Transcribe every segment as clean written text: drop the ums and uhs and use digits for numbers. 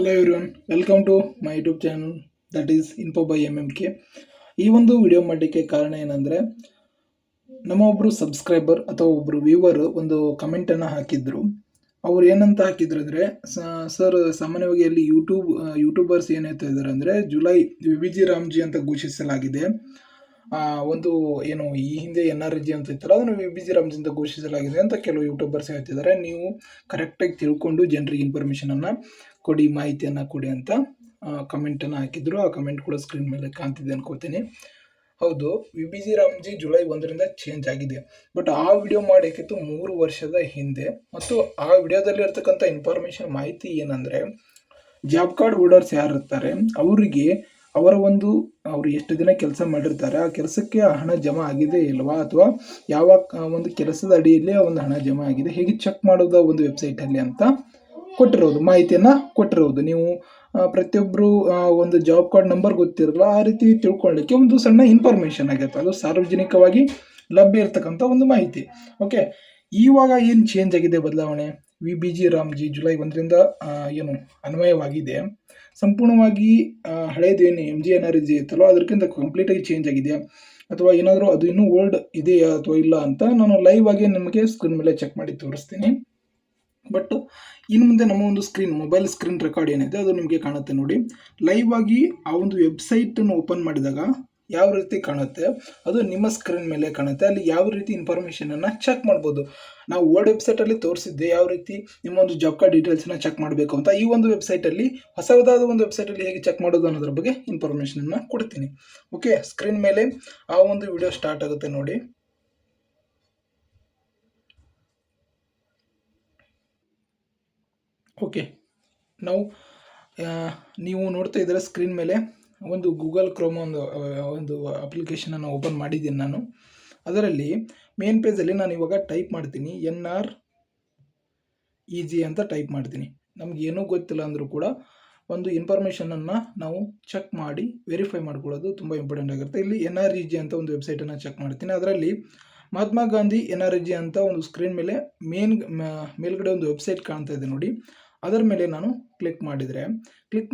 Hello everyone, welcome to my YouTube channel that is info by MMK. ಈ ಒಂದು video ಮಾಡಲಿಕ್ಕೆ ಕಾರಣ ಏನಂದರೆ, ನಮ್ಮ ಒಬ್ಬರು ಸಬ್ಸ್ಕ್ರೈಬರ್ ಅಥವಾ ಒಬ್ಬರು ವ್ಯೂವರ್ ಒಂದು ಕಮೆಂಟನ್ನು ಹಾಕಿದ್ರು. ಅವ್ರು ಏನಂತ ಹಾಕಿದ್ರು ಅಂದರೆ, ಸರ್ ಸಾಮಾನ್ಯವಾಗಿ ಅಲ್ಲಿ ಯೂಟ್ಯೂಬರ್ಸ್ ಏನು ಹೇಳ್ತಾ ಇದ್ದಾರೆ ಅಂದರೆ, ಜುಲೈ VBG ರಾಮ್ಜಿ ಅಂತ ಘೋಷಿಸಲಾಗಿದೆ. ಒಂದು ಏನು ಈ ಹಿಂದೆ NRG ಅಂತ ಇತ್ತಲ್ಲ, ಅದನ್ನು VBG ರಾಮ್ಜಿ ಅಂತ ಘೋಷಿಸಲಾಗಿದೆ ಅಂತ ಕೆಲವು ಯೂಟ್ಯೂಬರ್ಸ್ ಹೇಳ್ತಿದ್ದಾರೆ. ನೀವು ಕರೆಕ್ಟಾಗಿ ತಿಳ್ಕೊಂಡು ಜನರಿಗೆ ಇನ್ಫಾರ್ಮೇಷನನ್ನು ಕೊಡಿ, ಮಾಹಿತಿಯನ್ನು ಕೊಡಿ ಅಂತ ಕಮೆಂಟನ್ನು ಹಾಕಿದ್ರು. ಆ ಕಮೆಂಟ್ ಕೂಡ ಸ್ಕ್ರೀನ್ ಮೇಲೆ ಕಾಣ್ತಿದೆ ಅನ್ಕೋತೀನಿ. ಹೌದು, VBG ರಾಮ್ಜಿ ಜುಲೈ 1ರಿಂದ ಚೇಂಜ್ ಆಗಿದೆ. ಬಟ್ ಆ ವಿಡಿಯೋ ಮಾಡೋಕ್ಕಿತ್ತು 3 ವರ್ಷದ ಹಿಂದೆ. ಮತ್ತು ಆ ವಿಡಿಯೋದಲ್ಲಿ ಇರ್ತಕ್ಕಂಥ ಇನ್ಫಾರ್ಮೇಷನ್ ಮಾಹಿತಿ ಏನಂದರೆ, ಜಾಬ್ ಕಾರ್ಡ್ ಹೋಲ್ಡರ್ಸ್ ಯಾರು ಇರ್ತಾರೆ ಅವರಿಗೆ ಅವರು ಎಷ್ಟು ದಿನ ಕೆಲಸ ಮಾಡಿರ್ತಾರೆ, ಆ ಕೆಲಸಕ್ಕೆ ಹಣ ಜಮಾ ಆಗಿದೆ ಇಲ್ವಾ, ಅಥವಾ ಯಾವ ಒಂದು ಕೆಲಸದ ಅಡಿಯಲ್ಲಿ ಆ ಒಂದು ಹಣ ಜಮಾ ಆಗಿದೆ, ಹೇಗೆ ಚೆಕ್ ಮಾಡೋದು ಒಂದು ವೆಬ್ಸೈಟಲ್ಲಿ ಅಂತ ಮಾಹಿತಿಯನ್ನು ಕೊಟ್ಟಿರೋದು. ನೀವು ಪ್ರತಿಯೊಬ್ಬರು ಒಂದು ಜಾಬ್ ಕಾರ್ಡ್ ನಂಬರ್ ಗೊತ್ತಿರಲ್ಲ, ಆ ರೀತಿ ತಿಳ್ಕೊಳ್ಳಿಕ್ಕೆ ಒಂದು ಸಣ್ಣ ಇನ್ಫಾರ್ಮೇಷನ್ ಆಗಿರುತ್ತೆ. ಅದು ಸಾರ್ವಜನಿಕವಾಗಿ ಲಭ್ಯ ಇರತಕ್ಕಂಥ ಒಂದು ಮಾಹಿತಿ. ಓಕೆ, ಇವಾಗ ಏನು ಚೇಂಜ್ ಆಗಿದೆ, ಬದಲಾವಣೆ VBG ರಾಮ್ಜಿ ಜುಲೈ 1ರಿಂದ ಏನು ಅನ್ವಯವಾಗಿದೆ. ಸಂಪೂರ್ಣವಾಗಿ ಹಳೇದು ಏನು MGNRG ಇತ್ತಲ್ಲೋ ಅದಕ್ಕಿಂತ ಕಂಪ್ಲೀಟಾಗಿ ಚೇಂಜ್ ಆಗಿದೆ, ಅಥವಾ ಏನಾದರೂ ಅದು ಇನ್ನೂ ಓಲ್ಡ್ ಇದೆಯಾ ಅಥವಾ ಇಲ್ಲ ಅಂತ ನಾನು ಲೈವ್ ಆಗಿ ನಿಮಗೆ ಸ್ಕ್ರೀನ್ ಮೇಲೆ ಚೆಕ್ ಮಾಡಿ ತೋರಿಸ್ತೀನಿ. ಬಟ್ ಇನ್ನು ಮುಂದೆ ನಮ್ಮ ಒಂದು ಮೊಬೈಲ್ ಸ್ಕ್ರೀನ್ ರೆಕಾರ್ಡ್ ಏನಿದೆ ಅದು ನಿಮಗೆ ಕಾಣುತ್ತೆ ನೋಡಿ. ಲೈವ್ ಆಗಿ ಆ ಒಂದು ವೆಬ್ಸೈಟನ್ನು ಓಪನ್ ಮಾಡಿದಾಗ ಯಾವ ರೀತಿ ಕಾಣುತ್ತೆ ಅದು ನಿಮ್ಮ ಸ್ಕ್ರೀನ್ ಮೇಲೆ ಕಾಣುತ್ತೆ. ಅಲ್ಲಿ ಯಾವ ರೀತಿ ಇನ್ಫಾರ್ಮೇಷನನ್ನು ಚೆಕ್ ಮಾಡ್ಬೋದು. ನಾವು ವರ್ಡ್ ವೆಬ್ಸೈಟಲ್ಲಿ ತೋರಿಸಿದ್ದೆ ಯಾವ ರೀತಿ ನಿಮ್ಮ ಒಂದು ಜಾಬ್ ಕಾರ್ಡ್ ಡೀಟೇಲ್ಸನ್ನ ಚೆಕ್ ಮಾಡಬೇಕು ಅಂತ. ಈ ಒಂದು ವೆಬ್ಸೈಟಲ್ಲಿ ಹೊಸದಾದ ಒಂದು ವೆಬ್ಸೈಟಲ್ಲಿ ಹೇಗೆ ಚೆಕ್ ಮಾಡೋದು ಅನ್ನೋದ್ರ ಬಗ್ಗೆ ಇನ್ಫಾರ್ಮೇಷನನ್ನು ಕೊಡ್ತೀನಿ. ಓಕೆ, ಸ್ಕ್ರೀನ್ ಮೇಲೆ ಆ ಒಂದು ವಿಡಿಯೋ ಸ್ಟಾರ್ಟ್ ಆಗುತ್ತೆ ನೋಡಿ. ಓಕೆ, ನೀವು ನೋಡ್ತಾ ಇದ್ದೀರ ಸ್ಕ್ರೀನ್ ಮೇಲೆ ಒಂದು ಗೂಗಲ್ ಕ್ರೋಮ್ ಒಂದು ಅಪ್ಲಿಕೇಶನನ್ನು ಓಪನ್ ಮಾಡಿದ್ದೀನಿ ನಾನು. ಅದರಲ್ಲಿ ಮೇನ್ ಪೇಜಲ್ಲಿ ನಾನು ಇವಾಗ ಟೈಪ್ ಮಾಡ್ತೀನಿ NREG ಅಂತ ಟೈಪ್ ಮಾಡ್ತೀನಿ. ನಮ್ಗೆ ಏನೂ ಗೊತ್ತಿಲ್ಲ ಅಂದರೂ ಕೂಡ ಒಂದು ಇನ್ಫಾರ್ಮೇಷನನ್ನು ನಾವು ಚೆಕ್ ಮಾಡಿ ವೆರಿಫೈ ಮಾಡ್ಕೊಳ್ಳೋದು ತುಂಬ ಇಂಪಾರ್ಟೆಂಟ್ ಆಗಿರುತ್ತೆ. ಇಲ್ಲಿ NREG ಅಂತ ಒಂದು ವೆಬ್ಸೈಟನ್ನು ಚೆಕ್ ಮಾಡ್ತೀನಿ. ಅದರಲ್ಲಿ ಮಹಾತ್ಮ ಗಾಂಧಿ NREG ಅಂತ ಒಂದು ಸ್ಕ್ರೀನ್ ಮೇಲೆ ಮೇಲ್ಗಡೆ ಒಂದು ವೆಬ್ಸೈಟ್ ಕಾಣ್ತಾ ಇದೆ ನೋಡಿ. ಅದರ ಮೇಲೆ ನಾನು ಕ್ಲಿಕ್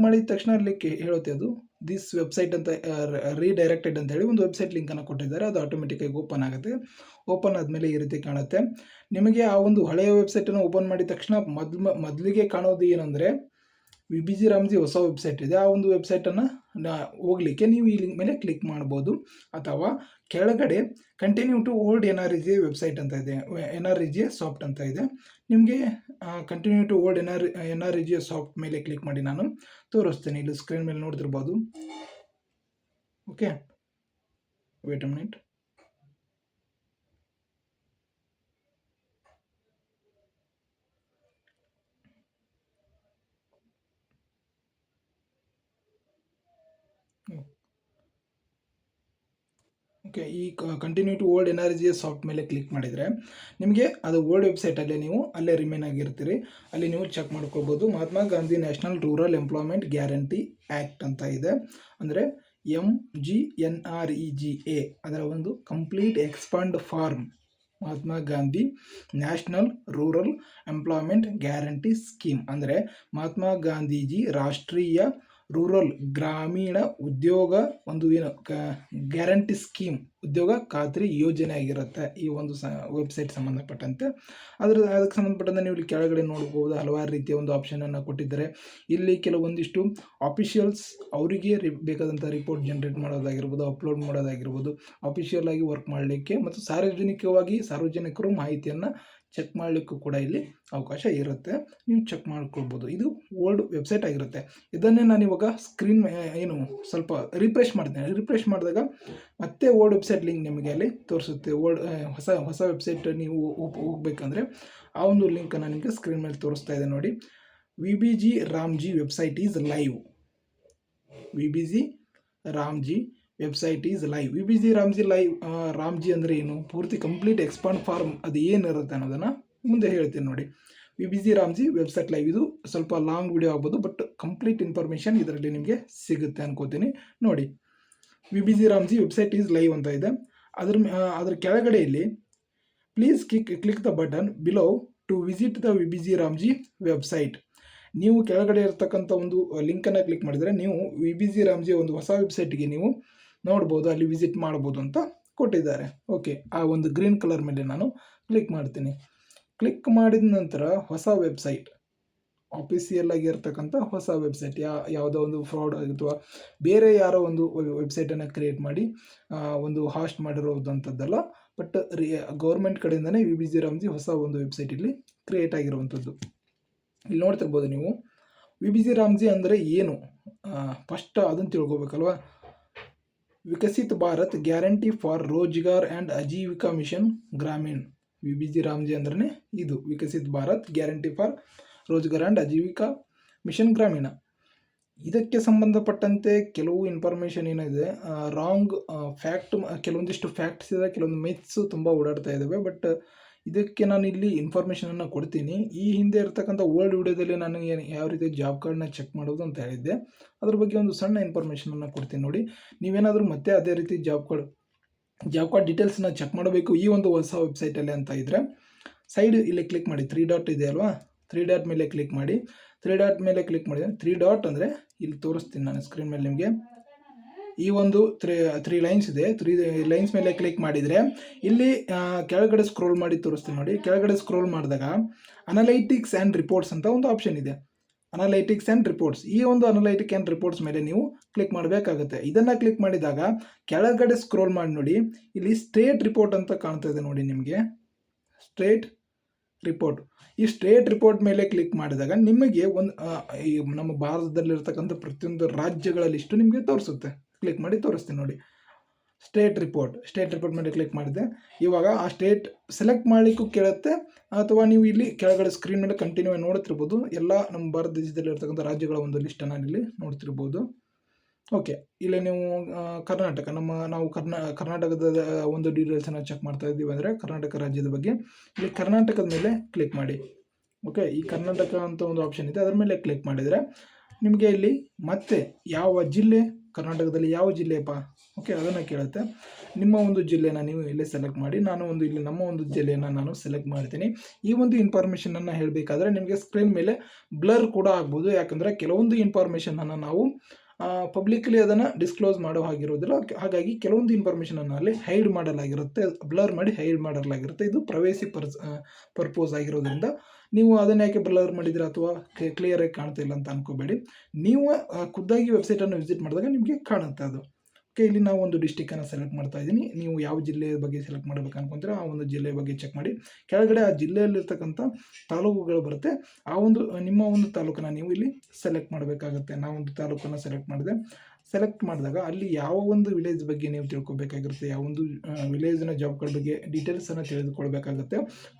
ಮಾಡಿದ ತಕ್ಷಣ ಅಲ್ಲಿ ಹೇಳುತ್ತೆ ಅದು ದಿಸ್ ವೆಬ್ಸೈಟ್ ಅಂತ ರೀಡೈರೆಕ್ಟೆಡ್ ಅಂತ ಹೇಳಿ ಒಂದು ವೆಬ್ಸೈಟ್ ಲಿಂಕನ್ನು ಕೊಟ್ಟಿದ್ದಾರೆ. ಅದು ಆಟೋಮೆಟಿಕ್ಕಾಗಿ ಓಪನ್ ಆಗುತ್ತೆ. ಓಪನ್ ಆದಮೇಲೆ ಈ ರೀತಿ ಕಾಣುತ್ತೆ. ನಿಮಗೆ ಆ ಒಂದು ಹಳೆಯ ವೆಬ್ಸೈಟನ್ನು ಓಪನ್ ಮಾಡಿದ ತಕ್ಷಣ ಮೊದಲಿಗೆ ಕಾಣೋದು ಏನಂದರೆ, VBG ರಾಮ್ಜಿ ಹೊಸ ವೆಬ್ಸೈಟ್ ಇದೆ, ಆ ಒಂದು ವೆಬ್ಸೈಟನ್ನು ಹೋಗಲಿಕ್ಕೆ ನೀವು ಈ ಲಿಂಕ್ ಮೇಲೆ ಕ್ಲಿಕ್ ಮಾಡ್ಬೋದು. ಅಥವಾ ಕೆಳಗಡೆ continue to old NREG website ಅಂತ ಇದೆ, NREG ಸಾಫ್ಟ್ ಅಂತ ಇದೆ. ನಿಮಗೆ continue to old NREG soft ಮೇಲೆ ಕ್ಲಿಕ್ ಮಾಡಿ ನಾನು ತೋರಿಸ್ತೀನಿ. ಇಲ್ಲಿ ಸ್ಕ್ರೀನ್ ಮೇಲೆ ನೋಡ್ತಿರ್ಬೋದು. Okay, wait a minute. Okay, ಈ continue to old NREG soft ಮೇಲೆ ಕ್ಲಿಕ್ ಮಾಡಿದರೆ ನಿಮಗೆ ಅದು ಓಲ್ಡ್ ವೆಬ್ಸೈಟಲ್ಲೇ ನೀವು ಅಲ್ಲೇ ರಿಮೇನ್ ಆಗಿರ್ತೀರಿ. ಅಲ್ಲಿ ನೀವು ಚೆಕ್ ಮಾಡ್ಕೋಬೋದು. Mahatma Gandhi national rural employment guarantee act ಅಂತ ಇದೆ, ಅಂದರೆ MGNREGA. ಅದರ ಒಂದು complete expand form Mahatma Gandhi national rural employment guarantee scheme, ಅಂದರೆ ಮಹಾತ್ಮ ಗಾಂಧೀಜಿ ರಾಷ್ಟ್ರೀಯ ರೂರಲ್ ಗ್ರಾಮೀಣ ಉದ್ಯೋಗ ಒಂದು ಏನು ಗ್ಯಾರಂಟಿ ಸ್ಕೀಮ್, ಉದ್ಯೋಗ ಖಾತ್ರಿ ಯೋಜನೆ ಆಗಿರುತ್ತೆ ಈ ಒಂದು ವೆಬ್ಸೈಟ್ ಸಂಬಂಧಪಟ್ಟಂತೆ. ಅದಕ್ಕೆ ಸಂಬಂಧಪಟ್ಟಂತೆ ನೀವು ಇಲ್ಲಿ ಕೆಳಗಡೆ ನೋಡ್ಬೋದು, ಹಲವಾರು ರೀತಿಯ ಒಂದು ಆಪ್ಷನನ್ನು ಕೊಟ್ಟಿದ್ದಾರೆ. ಇಲ್ಲಿ ಕೆಲವೊಂದಿಷ್ಟು ಆಫಿಷಿಯಲ್ಸ್ ಅವರಿಗೆ ಬೇಕಾದಂಥ ರಿಪೋರ್ಟ್ ಜನರೇಟ್ ಮಾಡೋದಾಗಿರ್ಬೋದು, ಅಪ್ಲೋಡ್ ಮಾಡೋದಾಗಿರ್ಬೋದು, ಆಫಿಷಿಯಲ್ ಆಗಿ ವರ್ಕ್ ಮಾಡಲಿಕ್ಕೆ, ಮತ್ತು ಸಾರ್ವಜನಿಕರು ಮಾಹಿತಿಯನ್ನು ಚೆಕ್ ಮಾಡಲಿಕ್ಕೂ ಕೂಡ ಇಲ್ಲಿ ಅವಕಾಶ ಇರುತ್ತೆ. ನೀವು ಚೆಕ್ ಮಾಡ್ಕೊಳ್ಬೋದು. ಇದು ಓಲ್ಡ್ ವೆಬ್ಸೈಟ್ ಆಗಿರುತ್ತೆ. ಇದನ್ನೇ ನಾನು ಇವಾಗ ಸ್ಕ್ರೀನ್ ಸ್ವಲ್ಪ ರಿಫ್ರೆಶ್ ಮಾಡ್ತೀನಿ. ರಿಫ್ರೆಶ್ ಮಾಡಿದಾಗ ಮತ್ತೆ ಓಲ್ಡ್ ವೆಬ್ಸೈಟ್ ಲಿಂಕ್ ನಿಮಗೆ ಅಲ್ಲಿ ತೋರಿಸುತ್ತೆ. ಹೊಸ ವೆಬ್ಸೈಟ್ ನೀವು ಹೋಗ್ಬೇಕಂದ್ರೆ ಆ ಒಂದು ಲಿಂಕನ್ನು ನಿಮಗೆ ಸ್ಕ್ರೀನ್ ಮೇಲೆ ತೋರಿಸ್ತಾ ಇದೆ ನೋಡಿ. VBG Ramji website is live. VBG Ramji website is live. VBG Ramji ಅಂದರೆ ಏನು, ಪೂರ್ತಿ ಕಂಪ್ಲೀಟ್ ಎಕ್ಸ್ಪಾಂಡ್ ಫಾರ್ಮ್ ಅದು ಏನಿರುತ್ತೆ ಅನ್ನೋದನ್ನು ಮುಂದೆ ಹೇಳ್ತೀನಿ ನೋಡಿ. VBG Ramji website live. ಇದು ಸ್ವಲ್ಪ ಲಾಂಗ್ ವಿಡಿಯೋ ಆಗ್ಬೋದು, ಬಟ್ ಕಂಪ್ಲೀಟ್ ಇನ್ಫಾರ್ಮೇಷನ್ ಇದರಲ್ಲಿ ನಿಮಗೆ ಸಿಗುತ್ತೆ ಅನ್ಕೋತೀನಿ ನೋಡಿ. VBG Ramji website is live ಅಂತ ಇದೆ. ಅದರ ಕೆಳಗಡೆಯಲ್ಲಿ please click the button below to visit the VBG Ramji website. ನೀವು ಕೆಳಗಡೆ ಇರತಕ್ಕಂಥ ಒಂದು ಲಿಂಕನ್ನು ಕ್ಲಿಕ್ ಮಾಡಿದರೆ ನೀವು VBG ರಾಮ್ಜಿ ಒಂದು ಹೊಸ ವೆಬ್ಸೈಟ್ಗೆ ನೀವು ನೋಡ್ಬೋದು, ಅಲ್ಲಿ ವಿಸಿಟ್ ಮಾಡ್ಬೋದು ಅಂತ ಕೊಟ್ಟಿದ್ದಾರೆ. ಓಕೆ, ಆ ಒಂದು ಗ್ರೀನ್ ಕಲರ್ ಮೇಲೆ ನಾನು ಕ್ಲಿಕ್ ಮಾಡ್ತೀನಿ. ಕ್ಲಿಕ್ ಮಾಡಿದ ನಂತರ ಹೊಸ ವೆಬ್ಸೈಟ್, ಆಫೀಸಿಯಲ್ ಆಗಿರ್ತಕ್ಕಂಥ ಹೊಸ ವೆಬ್ಸೈಟ್, ಯಾವುದೋ ಒಂದು ಫ್ರಾಡ್ ಅಥವಾ ಬೇರೆ ಯಾರೋ ಒಂದು ವೆಬ್ಸೈಟನ್ನು ಕ್ರಿಯೇಟ್ ಮಾಡಿ ಒಂದು ಹಾಸ್ಟ್ ಮಾಡಿರೋದಂಥದ್ದಲ್ಲ, ಬಟ್ ಗೌರ್ಮೆಂಟ್ ಕಡೆಯಿಂದನೇ VBG ರಾಮ್ಜಿ ಹೊಸ ಒಂದು ವೆಬ್ಸೈಟ್ ಇಲ್ಲಿ ಕ್ರಿಯೇಟ್ ಆಗಿರುವಂಥದ್ದು. ಇಲ್ಲಿ ನೋಡ್ತಿರ್ಬೋದು ನೀವು. VBG ರಾಮ್ಜಿ ಅಂದರೆ ಏನು, ಫಸ್ಟ್ ಅದನ್ನು ತಿಳ್ಕೊಬೇಕಲ್ವ. Viksit Bharat guarantee for Rozgar and Ajeevika mission Gramin. VBG Ramji ಅಂದ್ರೆ ಇದು, Viksit Bharat guarantee for Rozgar and Ajeevika mission Gramin. ಇದಕ್ಕೆ ಸಂಬಂಧಪಟ್ಟಂತೆ ಕೆಲವು ಇನ್ಫಾರ್ಮೇಷನ್ ಏನಿದೆ, ರಾಂಗ್ ಫ್ಯಾಕ್ಟ್, ಕೆಲವೊಂದಿಷ್ಟು ಫ್ಯಾಕ್ಟ್ಸ್ ಇದೆ, ಕೆಲವೊಂದು ಮಿತ್ಸ್ ತುಂಬ ಓಡಾಡ್ತಾ ಇದ್ದಾವೆ. ಬಟ್ ಇದಕ್ಕೆ ನಾನು ಇಲ್ಲಿ ಇನ್ಫಾರ್ಮೇಷನನ್ನು ಕೊಡ್ತೀನಿ. ಈ ಹಿಂದೆ ಇರತಕ್ಕಂಥ ಓಲ್ಡ್ ವಿಡಿಯೋದಲ್ಲಿ ನಾನು ಯಾವ ರೀತಿ ಜಾಬ್ ಕಾರ್ಡ್ನ ಚೆಕ್ ಮಾಡೋದು ಅಂತ ಹೇಳಿದ್ದೆ, ಅದ್ರ ಬಗ್ಗೆ ಒಂದು ಸಣ್ಣ ಇನ್ಫಾರ್ಮೇಷನನ್ನು ಕೊಡ್ತೀನಿ ನೋಡಿ. ನೀವೇನಾದರೂ ಮತ್ತೆ ಅದೇ ರೀತಿ ಜಾಬ್ ಕಾರ್ಡ್ ಡೀಟೇಲ್ಸ್ನ ಚೆಕ್ ಮಾಡಬೇಕು ಈ ಒಂದು ಹೊಸ ವೆಬ್ಸೈಟಲ್ಲಿ ಅಂತ ಇದ್ದರೆ, ಸೈಡ್ ಇಲ್ಲಿ ಕ್ಲಿಕ್ ಮಾಡಿ, 3 ಡಾಟ್ ಇದೆ ಅಲ್ವಾ, 3 ಡಾಟ್ ಮೇಲೆ ಕ್ಲಿಕ್ ಮಾಡಿ. 3 ಡಾಟ್ ಮೇಲೆ ಕ್ಲಿಕ್ ಮಾಡಿದರೆ, 3 ಡಾಟ್ ಅಂದರೆ ಇಲ್ಲಿ ತೋರಿಸ್ತೀನಿ ನಾನು ಸ್ಕ್ರೀನ್ ಮೇಲೆ ನಿಮಗೆ. ಈ ಒಂದು 3 ಲೈನ್ಸ್ ಇದೆ. 3 ಲೈನ್ಸ್ ಮೇಲೆ ಕ್ಲಿಕ್ ಮಾಡಿದರೆ ಇಲ್ಲಿ ಕೆಳಗಡೆ ಸ್ಕ್ರೋಲ್ ಮಾಡಿ ತೋರಿಸ್ತೀನಿ ನೋಡಿ. ಕೆಳಗಡೆ ಸ್ಕ್ರೋಲ್ ಮಾಡಿದಾಗ ಅನಲೈಟಿಕ್ಸ್ ಆ್ಯಂಡ್ ರಿಪೋರ್ಟ್ಸ್ ಅಂತ ಒಂದು ಆಪ್ಷನ್ ಇದೆ. ಅನಲೈಟಿಕ್ಸ್ ಆ್ಯಂಡ್ ರಿಪೋರ್ಟ್ಸ್, ಈ ಒಂದು ಅನಲೈಟಿಕ್ ಆ್ಯಂಡ್ ರಿಪೋರ್ಟ್ಸ್ ಮೇಲೆ ನೀವು ಕ್ಲಿಕ್ ಮಾಡಬೇಕಾಗುತ್ತೆ. ಇದನ್ನು ಕ್ಲಿಕ್ ಮಾಡಿದಾಗ ಕೆಳಗಡೆ ಸ್ಕ್ರೋಲ್ ಮಾಡಿ ನೋಡಿ, ಇಲ್ಲಿ ಸ್ಟೇಟ್ ರಿಪೋರ್ಟ್ ಅಂತ ಕಾಣ್ತಾ ಇದೆ ನೋಡಿ ನಿಮಗೆ, ಸ್ಟೇಟ್ ರಿಪೋರ್ಟ್. ಈ ಸ್ಟೇಟ್ ರಿಪೋರ್ಟ್ ಮೇಲೆ ಕ್ಲಿಕ್ ಮಾಡಿದಾಗ ನಿಮಗೆ ಒಂದು ಈ ನಮ್ಮ ಭಾರತದಲ್ಲಿರ್ತಕ್ಕಂಥ ಪ್ರತಿಯೊಂದು ರಾಜ್ಯಗಳ ಲಿಸ್ಟು ನಿಮಗೆ ತೋರಿಸುತ್ತೆ. ಕ್ಲಿಕ್ ಮಾಡಿ ತೋರಿಸ್ತೀನಿ ನೋಡಿ, ಸ್ಟೇಟ್ ರಿಪೋರ್ಟ್ ಮೇಲೆ ಕ್ಲಿಕ್ ಮಾಡಿದೆ. ಇವಾಗ ಆ ಸ್ಟೇಟ್ ಸೆಲೆಕ್ಟ್ ಮಾಡಲಿಕ್ಕೂ ಕೇಳುತ್ತೆ, ಅಥವಾ ನೀವು ಇಲ್ಲಿ ಕೆಳಗಡೆ ಸ್ಕ್ರೀನ್ ಮೇಲೆ ಕಂಟಿನ್ಯೂ ನೋಡ್ತಿರ್ಬೋದು. ಎಲ್ಲ ನಮ್ಮ ಭಾರತ ದೇಶದಲ್ಲಿರ್ತಕ್ಕಂಥ ರಾಜ್ಯಗಳ ಒಂದು ಲಿಸ್ಟನ್ನು ಇಲ್ಲಿ ನೋಡ್ತಿರ್ಬೋದು. ಓಕೆ, ಇಲ್ಲಿ ನೀವು ಕರ್ನಾಟಕ, ನಾವು ಕರ್ನಾಟಕದ ಒಂದು ಡೀಟೇಲ್ಸನ್ನು ಚೆಕ್ ಮಾಡ್ತಾ ಇದ್ದೀವಿ ಅಂದರೆ ಕರ್ನಾಟಕ ರಾಜ್ಯದ ಬಗ್ಗೆ. ಇಲ್ಲಿ ಕರ್ನಾಟಕದ ಮೇಲೆ ಕ್ಲಿಕ್ ಮಾಡಿ. ಓಕೆ, ಈ ಕರ್ನಾಟಕ ಅಂತ ಒಂದು ಆಪ್ಷನ್ ಇದೆ, ಅದರ ಮೇಲೆ ಕ್ಲಿಕ್ ಮಾಡಿದರೆ ನಿಮಗೆ ಇಲ್ಲಿ ಮತ್ತೆ ಯಾವ ಜಿಲ್ಲೆ, ಕರ್ನಾಟಕದಲ್ಲಿ ಯಾವ ಜಿಲ್ಲೆಯಪ್ಪ, ಓಕೆ ಅದನ್ನು ಕೇಳುತ್ತೆ. ನಿಮ್ಮ ಒಂದು ಜಿಲ್ಲೆನ ನೀವು ಇಲ್ಲೇ ಸೆಲೆಕ್ಟ್ ಮಾಡಿ. ನಾನು ಇಲ್ಲಿ ನಮ್ಮ ಒಂದು ಜಿಲ್ಲೆಯನ್ನು ನಾನು ಸೆಲೆಕ್ಟ್ ಮಾಡ್ತೀನಿ. ಈ ಒಂದು ಇನ್ಫಾರ್ಮೇಷನನ್ನು ಹೇಳಬೇಕಾದ್ರೆ ನಿಮಗೆ ಸ್ಕ್ರೀನ್ ಮೇಲೆ ಬ್ಲರ್ ಕೂಡ ಆಗ್ಬೋದು, ಯಾಕಂದರೆ ಕೆಲವೊಂದು ಇನ್ಫಾರ್ಮೇಷನನ್ನು ನಾವು ಪಬ್ಲಿಕ್ಲಿ ಅದನ್ನು ಡಿಸ್ಕ್ಲೋಸ್ ಮಾಡೋ ಹಾಗಿರೋದಿಲ್ಲ. ಹಾಗಾಗಿ ಕೆಲವೊಂದು ಇನ್ಫಾರ್ಮೇಷನನ್ನು ಅಲ್ಲಿ ಹೈಡ್ ಮಾಡಲಾಗಿರುತ್ತೆ, ಬ್ಲರ್ ಮಾಡಿ ಹೈಡ್ ಮಾಡಲಾಗಿರುತ್ತೆ. ಇದು ಪ್ರೈವೇಸಿ ಪರ್ಪೋಸ್ ಆಗಿರೋದ್ರಿಂದ ನೀವು ಅದನ್ನು ಯಾಕೆ ಬ್ಲರ್ ಮಾಡಿದ್ರೆ ಅಥವಾ ಕ್ಲಿಯರಾಗಿ ಕಾಣ್ತಾ ಇಲ್ಲ ಅಂತ ಅನ್ಕೋಬೇಡಿ. ನೀವು ಖುದ್ದಾಗಿ ವೆಬ್ಸೈಟನ್ನು ವಿಸಿಟ್ ಮಾಡಿದಾಗ ನಿಮಗೆ ಕಾಣುತ್ತೆ ಅದು. ಓಕೆ, ಇಲ್ಲಿ ನಾವು ಒಂದು ಡಿಸ್ಟಿಕ್ಕನ್ನು ಸೆಲೆಕ್ಟ್ ಮಾಡ್ತಾ ಇದ್ದೀನಿ. ನೀವು ಯಾವ ಜಿಲ್ಲೆಯ ಬಗ್ಗೆ ಸೆಲೆಕ್ಟ್ ಮಾಡಬೇಕು ಅನ್ಕೊಂತೀರ ಆ ಒಂದು ಜಿಲ್ಲೆಯ ಬಗ್ಗೆ ಚೆಕ್ ಮಾಡಿ. ಕೆಳಗಡೆ ಆ ಜಿಲ್ಲೆಯಲ್ಲಿರ್ತಕ್ಕಂಥ ತಾಲೂಕುಗಳು ಬರುತ್ತೆ, ಆ ಒಂದು ನಿಮ್ಮ ಒಂದು ತಾಲೂಕನ್ನು ನೀವು ಇಲ್ಲಿ ಸೆಲೆಕ್ಟ್ ಮಾಡಬೇಕಾಗುತ್ತೆ. ನಾವೊಂದು ತಾಲೂಕನ್ನು ಸೆಲೆಕ್ಟ್ ಮಾಡಿದಾಗ ಅಲ್ಲಿ ಯಾವ ಒಂದು ವಿಲೇಜ್ ಬಗ್ಗೆ ನೀವು ತಿಳ್ಕೊಬೇಕಾಗಿರುತ್ತೆ, ಯಾವ ಒಂದು ವಿಲೇಜ್ನ ಜಾಬ್ ಕಾರ್ಡ್ ಬಗ್ಗೆ ಡೀಟೇಲ್ಸನ್ನು ತಿಳಿದುಕೊಳ್ಬೇಕಾಗುತ್ತೆ.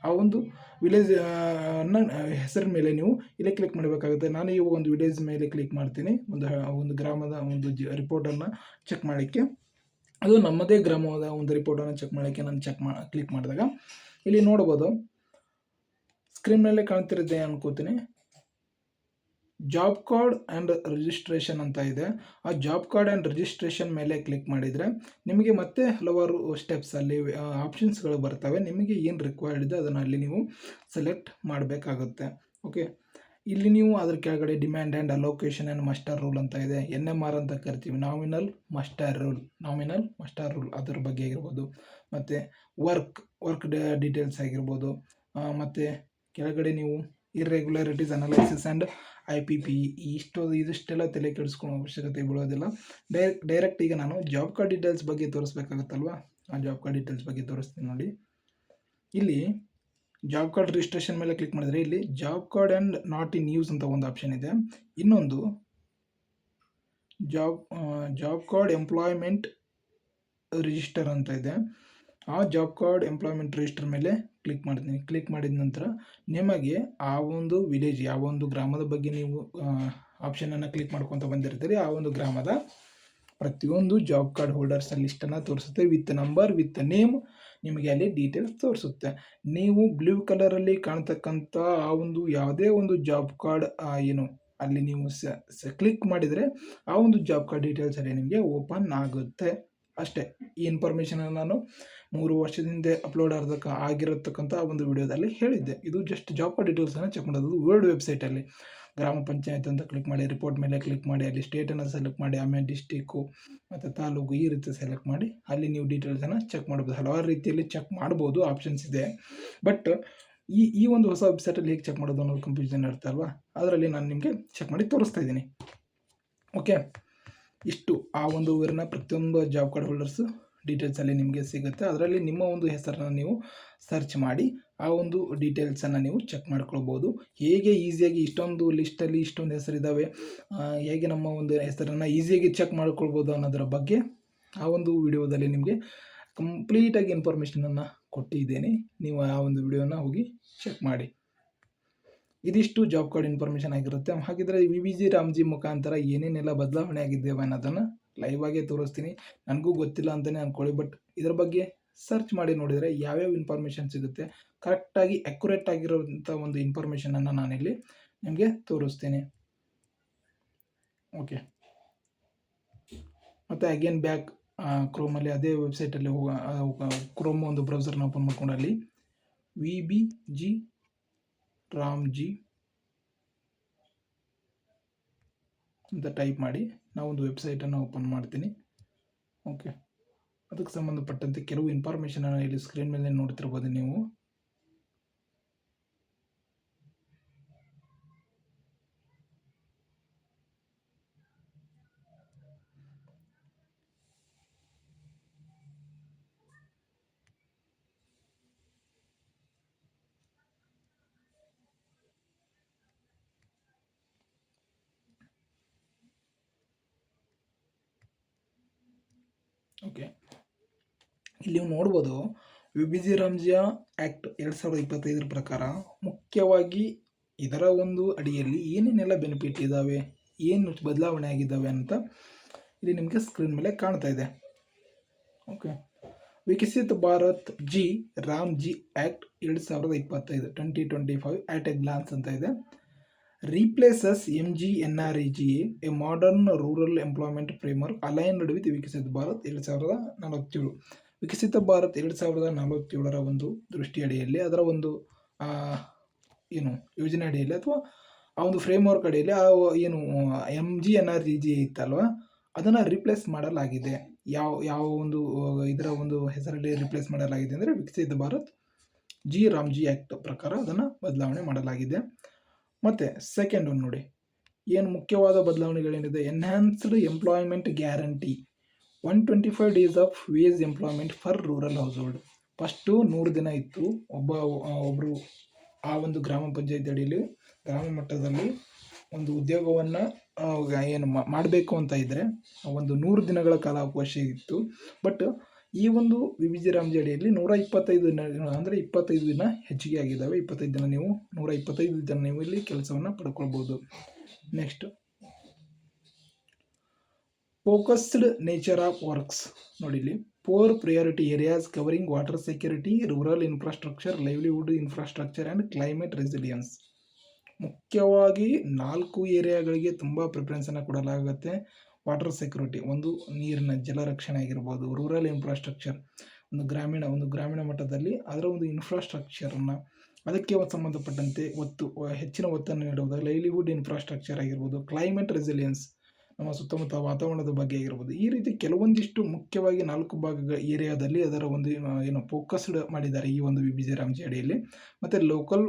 ಆ ಒಂದು ವಿಲೇಜ್ ಹೆಸರಿನ ಮೇಲೆ ನೀವು ಇಲ್ಲೇ ಕ್ಲಿಕ್ ಮಾಡಬೇಕಾಗುತ್ತೆ. ನಾನು ಈ ಒಂದು ವಿಲೇಜ್ ಮೇಲೆ ಕ್ಲಿಕ್ ಮಾಡ್ತೀನಿ, ಒಂದು ಗ್ರಾಮದ ಒಂದು ರಿಪೋರ್ಟನ್ನು ಚೆಕ್ ಮಾಡಲಿಕ್ಕೆ. ಅದು ನಮ್ಮದೇ ಗ್ರಾಮದ ಒಂದು ರಿಪೋರ್ಟನ್ನು ಚೆಕ್ ಮಾಡಲಿಕ್ಕೆ ನಾನು ಕ್ಲಿಕ್ ಮಾಡಿದಾಗ ಇಲ್ಲಿ ನೋಡ್ಬೋದು, ಸ್ಕ್ರೀನ್ ಮೇಲೆ ಕಾಣ್ತಿರುತ್ತೆ ಅನ್ಕೋತೀನಿ, ಜಾಬ್ ಕಾರ್ಡ್ ಆ್ಯಂಡ್ ರಿಜಿಸ್ಟ್ರೇಷನ್ ಅಂತ ಇದೆ. ಆ ಜಾಬ್ ಕಾರ್ಡ್ ಆ್ಯಂಡ್ ರಿಜಿಸ್ಟ್ರೇಷನ್ ಮೇಲೆ ಕ್ಲಿಕ್ ಮಾಡಿದರೆ ನಿಮಗೆ ಮತ್ತೆ ಹಲವಾರು ಸ್ಟೆಪ್ಸ್ ಅಲ್ಲಿ ಆಪ್ಷನ್ಸ್ಗಳು ಬರ್ತವೆ. ನಿಮಗೆ ಏನು ರಿಕ್ವೈರ್ಡ್ ಇದೆ ಅದನ್ನು ಅಲ್ಲಿ ನೀವು ಸೆಲೆಕ್ಟ್ ಮಾಡಬೇಕಾಗುತ್ತೆ. ಓಕೆ, ಇಲ್ಲಿ ನೀವು ಅದ್ರ ಕೆಳಗಡೆ demand and allocation and muster rule ಅಂತ ಇದೆ, NMR ಅಂತ ಕರಿತೀವಿ, ನಾಮಿನಲ್ ಮಸ್ಟರ್ ರೂಲ್ ಅದ್ರ ಬಗ್ಗೆ ಆಗಿರ್ಬೋದು. ಮತ್ತು ವರ್ಕ್ ಡೀಟೇಲ್ಸ್ ಆಗಿರ್ಬೋದು. ಮತ್ತು ಕೆಳಗಡೆ ನೀವು ಇರ್ರೆಗ್ಯುಲಾರಿಟೀಸ್ ಅನಾಲೈಸಿಸ್ ಆ್ಯಂಡ್ IPP, ಇದಿಷ್ಟೆಲ್ಲ ತಲೆ ಕೆಡಿಸ್ಕೊಳ್ಳೋ ಅವಶ್ಯಕತೆ ಬೀಳೋದಿಲ್ಲ. ಡೈರೆಕ್ಟ್ ಈಗ ನಾನು ಜಾಬ್ ಕಾರ್ಡ್ ಡೀಟೇಲ್ಸ್ ಬಗ್ಗೆ ತೋರಿಸ್ಬೇಕಾಗತ್ತಲ್ವ, ಆ ಜಾಬ್ ಕಾರ್ಡ್ ಡೀಟೇಲ್ಸ್ ಬಗ್ಗೆ ತೋರಿಸ್ತೀನಿ ನೋಡಿ. ಇಲ್ಲಿ ಜಾಬ್ ಕಾರ್ಡ್ ರಿಜಿಸ್ಟ್ರೇಷನ್ ಮೇಲೆ ಕ್ಲಿಕ್ ಮಾಡಿದರೆ ಇಲ್ಲಿ job card and not in use ಅಂತ ಒಂದು ಆಪ್ಷನ್ ಇದೆ. ಇನ್ನೊಂದು ಜಾಬ್ ಕಾರ್ಡ್ ಎಂಪ್ಲಾಯ್ಮೆಂಟ್ ರಿಜಿಸ್ಟರ್ ಅಂತ ಇದೆ. ಆ ಜಾಬ್ ಕಾರ್ಡ್ ಎಂಪ್ಲಾಯ್ಮೆಂಟ್ ರಿಜಿಸ್ಟರ್ ಮೇಲೆ ಕ್ಲಿಕ್ ಮಾಡ್ತೀನಿ. ಕ್ಲಿಕ್ ಮಾಡಿದ ನಂತರ ನಿಮಗೆ ಆ ಒಂದು ವಿಲೇಜ್, ಯಾವ ಒಂದು ಗ್ರಾಮದ ಬಗ್ಗೆ ನೀವು ಆಪ್ಷನನ್ನು ಕ್ಲಿಕ್ ಮಾಡ್ಕೊತ ಬಂದಿರ್ತೀರಿ, ಆ ಒಂದು ಗ್ರಾಮದ ಪ್ರತಿಯೊಂದು ಜಾಬ್ ಕಾರ್ಡ್ ಹೋಲ್ಡರ್ಸ್ ಲಿಸ್ಟನ್ನು ತೋರಿಸುತ್ತೆ, ವಿತ್ ನಂಬರ್ ವಿತ್ ನೇಮ್ ನಿಮಗೆ ಅಲ್ಲಿ ಡೀಟೇಲ್ಸ್ ತೋರಿಸುತ್ತೆ. ನೀವು ಬ್ಲೂ ಕಲರಲ್ಲಿ ಕಾಣ್ತಕ್ಕಂಥ ಆ ಒಂದು ಯಾವುದೇ ಒಂದು ಜಾಬ್ ಕಾರ್ಡ್ ಅಲ್ಲಿ ನೀವು ಕ್ಲಿಕ್ ಮಾಡಿದರೆ ಆ ಒಂದು ಜಾಬ್ ಕಾರ್ಡ್ ಡೀಟೇಲ್ಸ್ ಅಲ್ಲಿ ನಿಮಗೆ ಓಪನ್ ಆಗುತ್ತೆ ಅಷ್ಟೇ. ಈ ಇನ್ಫಾರ್ಮೇಷನನ್ನು ನಾನು 3 ವರ್ಷದ ಹಿಂದೆ ಅಪ್ಲೋಡ್ ಆಗಿರತಕ್ಕಂಥ ಒಂದು ವಿಡಿಯೋದಲ್ಲಿ ಹೇಳಿದ್ದೆ. ಇದು ಜಸ್ಟ್ ಜಾಬ್ ಕಾರ್ಡ್ ಡೀಟೇಲ್ಸನ್ನು ಚೆಕ್ ಮಾಡೋದು ವರ್ಲ್ಡ್ ವೆಬ್ಸೈಟಲ್ಲಿ. ಗ್ರಾಮ ಪಂಚಾಯತ್ ಅಂತ ಕ್ಲಿಕ್ ಮಾಡಿ, ರಿಪೋರ್ಟ್ ಮೇಲೆ ಕ್ಲಿಕ್ ಮಾಡಿ, ಅಲ್ಲಿ ಸ್ಟೇಟನ್ನು ಸೆಲೆಕ್ಟ್ ಮಾಡಿ, ಆಮೇಲೆ ಡಿಸ್ಟಿಕ್ಕು ಮತ್ತು ತಾಲೂಕು ಈ ರೀತಿ ಸೆಲೆಕ್ಟ್ ಮಾಡಿ ಅಲ್ಲಿ ನೀವು ಡೀಟೇಲ್ಸನ್ನು ಚೆಕ್ ಮಾಡ್ಬೋದು. ಹಲವಾರು ರೀತಿಯಲ್ಲಿ ಚೆಕ್ ಮಾಡ್ಬೋದು, ಆಪ್ಷನ್ಸ್ ಇದೆ. ಬಟ್ ಈ ಒಂದು ಹೊಸ ವೆಬ್ಸೈಟಲ್ಲಿ ಹೇಗೆ ಚೆಕ್ ಮಾಡೋದು ಅನ್ನೋದು ಕನ್ಫ್ಯೂಷನ್ ಇರುತ್ತೆ ಅಲ್ವಾ, ಅದರಲ್ಲಿ ನಾನು ನಿಮಗೆ ಚೆಕ್ ಮಾಡಿ ತೋರಿಸ್ತಾ ಇದ್ದೀನಿ. ಓಕೆ, ಇಷ್ಟು ಆ ಒಂದು ಊರಿನ ಪ್ರತಿಯೊಂದು ಜಾಬ್ ಕಾರ್ಡ್ ಹೋಲ್ಡರ್ಸು ಡೀಟೇಲ್ಸಲ್ಲಿ ನಿಮಗೆ ಸಿಗುತ್ತೆ. ಅದರಲ್ಲಿ ನಿಮ್ಮ ಒಂದು ಹೆಸರನ್ನು ನೀವು ಸರ್ಚ್ ಮಾಡಿ ಆ ಒಂದು ಡೀಟೇಲ್ಸನ್ನು ನೀವು ಚೆಕ್ ಮಾಡ್ಕೊಳ್ಬೋದು. ಹೇಗೆ ಈಸಿಯಾಗಿ ಇಷ್ಟೊಂದು ಲಿಸ್ಟಲ್ಲಿ ಇಷ್ಟೊಂದು ಹೆಸರಿದ್ದಾವೆ, ಹೇಗೆ ನಮ್ಮ ಒಂದು ಹೆಸರನ್ನು ಈಸಿಯಾಗಿ ಚೆಕ್ ಮಾಡ್ಕೊಳ್ಬೋದು ಅನ್ನೋದರ ಬಗ್ಗೆ ಆ ಒಂದು ವಿಡಿಯೋದಲ್ಲಿ ನಿಮಗೆ ಕಂಪ್ಲೀಟಾಗಿ ಇನ್ಫಾರ್ಮೇಷನನ್ನು ಕೊಟ್ಟಿದ್ದೇನೆ. ನೀವು ಆ ಒಂದು ವಿಡಿಯೋನ ಹೋಗಿ ಚೆಕ್ ಮಾಡಿ. ಇದಿಷ್ಟು ಜಾಬ್ ಕಾರ್ಡ್ ಇನ್ಫಾರ್ಮೇಷನ್ ಆಗಿರುತ್ತೆ. ಹಾಗಿದ್ರೆ VBG ರಾಮ್ಜಿ ಮುಖಾಂತರ ಏನೇನೆಲ್ಲ ಬದಲಾವಣೆ ಆಗಿದ್ದೇವೆ ಅನ್ನೋದನ್ನು ಲೈವ್ ಆಗೇ ತೋರಿಸ್ತೀನಿ. ನನಗೂ ಗೊತ್ತಿಲ್ಲ ಅಂತಲೇ ಅಂದ್ಕೊಳ್ಳಿ, ಬಟ್ ಇದರ ಬಗ್ಗೆ ಸರ್ಚ್ ಮಾಡಿ ನೋಡಿದರೆ ಯಾವ್ಯಾವ ಇನ್ಫಾರ್ಮೇಷನ್ ಸಿಗುತ್ತೆ, ಕರೆಕ್ಟಾಗಿ ಅಕ್ಯುರೇಟ್ ಆಗಿರೋಂಥ ಒಂದು ಇನ್ಫಾರ್ಮೇಷನನ್ನು ನಾನಿಲ್ಲಿ ನಿಮಗೆ ತೋರಿಸ್ತೀನಿ. ಓಕೆ, ಮತ್ತು ಅಗೇನ್ ಬ್ಯಾಕ್ ಕ್ರೋಮಲ್ಲಿ ಅದೇ ವೆಬ್ಸೈಟಲ್ಲಿ ಕ್ರೋಮ್ ಒಂದು ಬ್ರೌಸರ್ನ ಓಪನ್ ಮಾಡ್ಕೊಂಡು ಅಲ್ಲಿ VBG ರಾಮ್ಜಿ ಅಂತ ಟೈಪ್ ಮಾಡಿ ನಾವೊಂದು ವೆಬ್ಸೈಟನ್ನು ಓಪನ್ ಮಾಡ್ತೀನಿ. ಓಕೆ, ಅದಕ್ಕೆ ಸಂಬಂಧಪಟ್ಟಂತೆ ಕೆಲವು ಇನ್ಫಾರ್ಮೇಷನನ್ನು ಇಲ್ಲಿ ಸ್ಕ್ರೀನ್ ಮೇಲೆ ನೋಡ್ತಿರ್ಬೋದು ನೀವು. ಓಕೆ, ಇಲ್ಲಿ ನೀವು ನೋಡ್ಬೋದು VBG ರಾಮ್ಜಿ ಆ್ಯಕ್ಟ್ 2025 ಪ್ರಕಾರ ಮುಖ್ಯವಾಗಿ ಇದರ ಒಂದು ಅಡಿಯಲ್ಲಿ ಏನೇನೆಲ್ಲ ಬೆನಿಫಿಟ್ ಇದ್ದಾವೆ, ಏನು ಬದಲಾವಣೆ ಆಗಿದ್ದಾವೆ ಅಂತ ಇಲ್ಲಿ ನಿಮಗೆ ಸ್ಕ್ರೀನ್ ಮೇಲೆ ಕಾಣ್ತಾ ಇದೆ. Okay, Viksit Bharat Ramji act 2025 2025 at a glance ಅಂತ ಇದೆ. replaces MGNREGA, a modern rural employment framework aligned with ವಿಕಸಿತ ಭಾರತ್ 2047. ವಿಕಸಿತ ಭಾರತ್ 2047ರ ಒಂದು ದೃಷ್ಟಿಯಡಿಯಲ್ಲಿ ಅದರ ಒಂದು ಏನು ಯೋಜನೆ ಅಡಿಯಲ್ಲಿ ಅಥವಾ ಆ ಒಂದು ಫ್ರೇಮ್ವರ್ಕ್ ಅಡಿಯಲ್ಲಿ ಆ ಏನು MGNREGA ಇತ್ತಲ್ವ ಅದನ್ನು ರಿಪ್ಲೇಸ್ ಮಾಡಲಾಗಿದೆ. ಯಾವ ಒಂದು ಇದರ ಒಂದು ಹೆಸರಲ್ಲಿ ರಿಪ್ಲೇಸ್ ಮಾಡಲಾಗಿದೆ ಅಂದರೆ ವಿಕಸಿತ ಭಾರತ್ ರಾಮ್ಜಿ ಆ್ಯಕ್ಟ್ ಪ್ರಕಾರ ಅದನ್ನು ಬದಲಾವಣೆ ಮಾಡಲಾಗಿದೆ. ಮತ್ತು ಸೆಕೆಂಡ್ ಒಂದು ನೋಡಿ, ಏನು ಮುಖ್ಯವಾದ ಬದಲಾವಣೆಗಳೇನಿದೆ, enhanced employment guarantee 125 days of wage employment for rural household. First 100 ದಿನ ಇತ್ತು. ಒಬ್ಬರು ಆ ಒಂದು ಗ್ರಾಮ ಪಂಚಾಯತ್ ಅಡಿಯಲ್ಲಿ ಗ್ರಾಮ ಮಟ್ಟದಲ್ಲಿ ಒಂದು ಉದ್ಯೋಗವನ್ನು ಏನು ಮಾಡಬೇಕು ಅಂತ ಇದ್ದರೆ ಒಂದು 100 ದಿನಗಳ ಕಾಲಾವಕಾಶ ಇತ್ತು. ಬಟ್ ಈ ಒಂದು VBG ರಾಮ್ಜಿ ಅಡಿಯಲ್ಲಿ 125 ದಿನ ಅಂದರೆ 25 ದಿನ ಹೆಚ್ಚಿಗೆ ಆಗಿದ್ದಾವೆ. 25 ದಿನ ನೀವು 125 ದಿನ ನೀವು ಇಲ್ಲಿ ಕೆಲಸವನ್ನು ಪಡ್ಕೊಳ್ಬೋದು. Next, focused nature of works ನೋಡಿ, ಇಲ್ಲಿ 4 priority areas covering water security, rural infrastructure, livelihood infrastructure and climate resilience. ಮುಖ್ಯವಾಗಿ 4 ಏರಿಯಾಗಳಿಗೆ ತುಂಬ ಪ್ರಿಫರೆನ್ಸನ್ನು ಕೊಡಲಾಗುತ್ತೆ. ವಾಟರ್ ಸೆಕ್ಯೂರಿಟಿ, ಒಂದು ನೀರಿನ ಜಲ ರಕ್ಷಣೆ ಆಗಿರ್ಬೋದು, ರೂರಲ್ ಇನ್ಫ್ರಾಸ್ಟ್ರಕ್ಚರ್ ಒಂದು ಗ್ರಾಮೀಣ ಮಟ್ಟದಲ್ಲಿ ಅದರ ಒಂದು ಇನ್ಫ್ರಾಸ್ಟ್ರಕ್ಚರನ್ನು ಅದಕ್ಕೆ ಸಂಬಂಧಪಟ್ಟಂತೆ ಹೆಚ್ಚಿನ ಒತ್ತನ್ನು ನೀಡುವುದು, ಲೈವ್ಲಿಹುಡ್ ಇನ್ಫ್ರಾಸ್ಟ್ರಕ್ಚರ್ ಆಗಿರ್ಬೋದು, ಕ್ಲೈಮೇಟ್ ರೆಸಿಲಿಯನ್ಸ್ ನಮ್ಮ ಸುತ್ತಮುತ್ತ ವಾತಾವರಣದ ಬಗ್ಗೆ ಆಗಿರ್ಬೋದು. ಈ ರೀತಿ ಕೆಲವೊಂದಿಷ್ಟು ಮುಖ್ಯವಾಗಿ 4 ಭಾಗಗಳ ಏರಿಯಾದಲ್ಲಿ ಅದರ ಒಂದು ಏನು ಫೋಕಸ್ಡ್ ಮಾಡಿದ್ದಾರೆ ಈ ಒಂದು VBG ರಾಮ್ಜಿ ಅಡಿಯಲ್ಲಿ. ಮತ್ತು ಲೋಕಲ್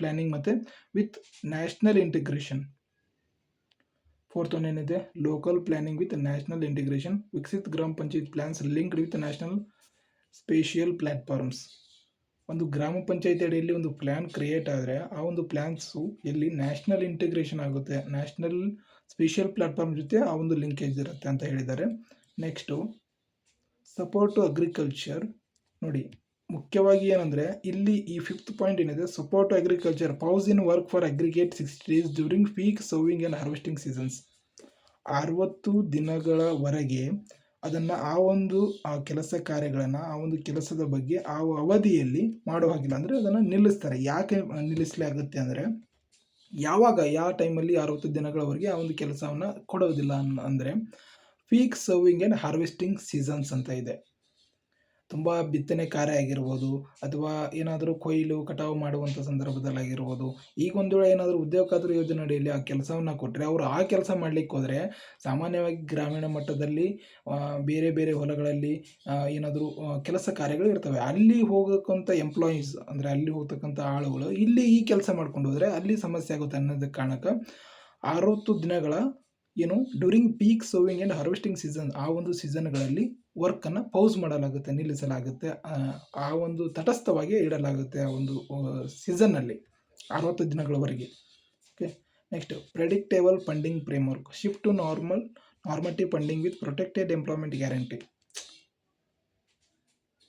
ಪ್ಲ್ಯಾನಿಂಗ್ ಮತ್ತು with national integration. Fourth one ಏನಿದೆ, local planning with national integration, Viksit Gram Panchayat plans linked with national spatial platforms. ಒಂದು ಗ್ರಾಮ ಪಂಚಾಯತ್ ಅಡಿಯಲ್ಲಿ ಒಂದು ಪ್ಲ್ಯಾನ್ ಕ್ರಿಯೇಟ್ ಆದರೆ ಆ ಒಂದು ಪ್ಲ್ಯಾನ್ಸು ಎಲ್ಲಿ ನ್ಯಾಷನಲ್ ಇಂಟಿಗ್ರೇಷನ್ ಆಗುತ್ತೆ, ನ್ಯಾಷನಲ್ ಸ್ಪೇಷಿಯಲ್ ಪ್ಲ್ಯಾಟ್ಫಾರ್ಮ್ ಜೊತೆ ಆ ಒಂದು ಲಿಂಕೇಜ್ ಇರುತ್ತೆ ಅಂತ ಹೇಳಿದ್ದಾರೆ. ನೆಕ್ಸ್ಟು ಸಪೋರ್ಟ್ ಟು ಅಗ್ರಿಕಲ್ಚರ್ ನೋಡಿ, ಮುಖ್ಯವಾಗಿ ಏನಂದರೆ ಇಲ್ಲಿ ಈ 5th ಪಾಯಿಂಟ್ ಏನಿದೆ, support to agriculture, pause in work for aggregate 60 days during peak sowing and harvesting seasons. 60 ದಿನಗಳವರೆಗೆ ಅದನ್ನು ಆ ಕೆಲಸ ಕಾರ್ಯಗಳನ್ನು ಆ ಒಂದು ಕೆಲಸದ ಬಗ್ಗೆ ಆ ಅವಧಿಯಲ್ಲಿ ಮಾಡೋ ಹಾಗಿಲ್ಲ, ಅಂದರೆ ಅದನ್ನು ನಿಲ್ಲಿಸ್ತಾರೆ. ಯಾಕೆ ನಿಲ್ಲಿಸಲಾಗುತ್ತೆ ಅಂದರೆ ಯಾವ ಟೈಮಲ್ಲಿ 60 ದಿನಗಳವರೆಗೆ ಆ ಒಂದು ಕೆಲಸವನ್ನು ಕೊಡೋದಿಲ್ಲ ಅಂದರೆ peak serving and harvesting seasons ಅಂತ ಇದೆ. ತುಂಬ ಬಿತ್ತನೆ ಕಾರ್ಯ ಆಗಿರ್ಬೋದು, ಅಥವಾ ಏನಾದರೂ ಕೊಯ್ಲು, ಕಟಾವು ಮಾಡುವಂಥ ಸಂದರ್ಭದಲ್ಲಾಗಿರ್ಬೋದು. ಈಗ ಒಂದು ವೇಳೆ ಏನಾದರೂ ಉದ್ಯೋಗ ಖಾತ್ರಿ ಯೋಜನೆ ಅಡಿಯಲ್ಲಿ ಆ ಕೆಲಸವನ್ನ ಕೊಟ್ಟರೆ, ಅವರು ಆ ಕೆಲಸ ಮಾಡ್ಲಿಕ್ಕೆ ಹೋದರೆ, ಸಾಮಾನ್ಯವಾಗಿ ಗ್ರಾಮೀಣ ಮಟ್ಟದಲ್ಲಿ ಬೇರೆ ಬೇರೆ ಹೊಲಗಳಲ್ಲಿ ಏನಾದರೂ ಕೆಲಸ ಕಾರ್ಯಗಳು ಇರ್ತವೆ. ಅಲ್ಲಿ ಹೋಗಕ್ಕಂಥ ಎಂಪ್ಲಾಯೀಸ್ ಅಂದರೆ ಅಲ್ಲಿ ಹೋಗ್ತಕ್ಕಂಥ ಆಳುಗಳು ಇಲ್ಲಿ ಈ ಕೆಲಸ ಮಾಡ್ಕೊಂಡು ಹೋದರೆ ಅಲ್ಲಿ ಸಮಸ್ಯೆ ಆಗುತ್ತೆ ಅನ್ನೋದಕ್ಕೆ ಕಾರಣಕ್ಕೆ 60 ದಿನಗಳ ಏನು during peak sowing and harvesting season, ಆ ಒಂದು ಸೀಸನ್ಗಳಲ್ಲಿ ವರ್ಕನ್ನು ಪೌಸ್ ಮಾಡಲಾಗುತ್ತೆ, ನಿಲ್ಲಿಸಲಾಗುತ್ತೆ. ಆ ಒಂದು ತಟಸ್ಥವಾಗಿ ಇಡಲಾಗುತ್ತೆ ಆ ಒಂದು ಸೀಸನ್ನಲ್ಲಿ 60 ದಿನಗಳವರೆಗೆ. Okay, next predictable funding framework, shift to normative funding with protected employment guarantee.